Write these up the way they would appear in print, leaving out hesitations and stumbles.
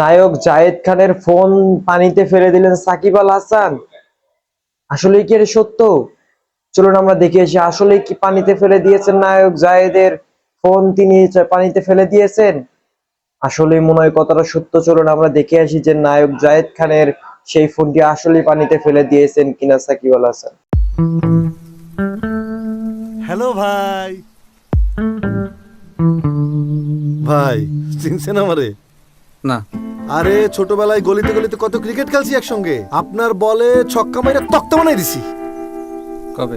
নায়ক জায়েদ খানের ফোন পানিতে ফেলে দিলেন সাকিব আল হাসান। আসলে কি এটা সত্য? চলুন আমরা দেখে আসি, আসলে কি পানিতে ফেলে দিয়েছেন নায়ক জায়েদের ফোন, তিনি পানিতে ফেলে দিয়েছেন? আসলে মনে হয় কথাটা সত্য। চলুন আমরা দেখে আসি যে নায়ক জায়েদ খানের সেই ফোনটি আসলে পানিতে ফেলে দিয়েছেন কিনা সাকিব আল হাসান। হ্যালো ভাই। ভাই চিনছেন আমারে? না। আরে ছোটবেলায় গলিতে গলিতে কত ক্রিকেট খেলছি একসঙ্গে। আপনার বলে ছক্কা মাইরা তক্তা বানাই দিছি। কবে?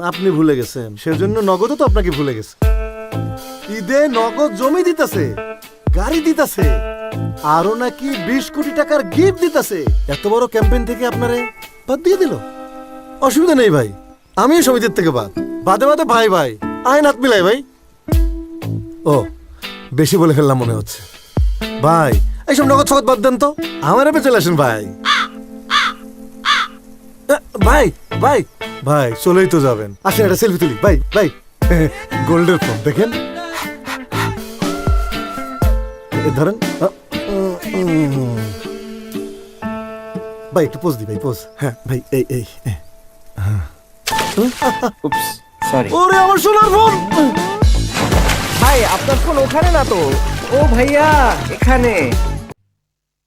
আপনি ভুলে গেছেন, সেজন্য নগদও তো আপনাকে ভুলে গেছে। ঈদে নগদ জমি দিতেছে, গাড়ি দিতেছে, আরো নাকি 20 কোটি টাকার গিফট দিতেছে। এত বড় ক্যাম্পেইন থেকে আপনারে বাদ দিয়ে দিল। অসুবিধা নেই ভাই, আমি সমিতির থেকে বাদে বাদে ভাই ভাই আইন হাত মিলাই ভাই। ও বেশি বলে ফেললাম মনে হচ্ছে। ভাই এইসব নগদ ছগদ বাদ দেন তো, আমার এপে চলে আসেন ভাই। ভাই ভাই ভাই চলেই তো যাবেন, আসেন একটা সেলফি তুলি। ভাই ভাই গোল্ডের ফোন দেখেন, ধরেন ভাই একটু পোজ দি ভাই, পোজ। হ্যাঁ ভাই এই এই উপস, সরি ওরে আমার সোনার ফোন। ভাই আপনার ফোন ওখানে না তো। ও ভাইয়া এখানে।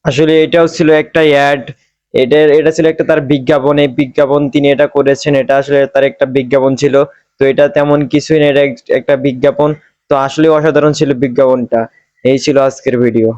আসলে এটাও ছিল একটা অ্যাড, এটা ছিল একটা তার বিজ্ঞাপন। এই বিজ্ঞাপন তিনি এটা করেছেন, এটা আসলে তার একটা বিজ্ঞাপন ছিল। তো এটা তেমন কিছুই না, এটা একটা বিজ্ঞাপন। তো আসলে অসাধারণ ছিল বিজ্ঞাপনটা। এই ছিল আজকের ভিডিও।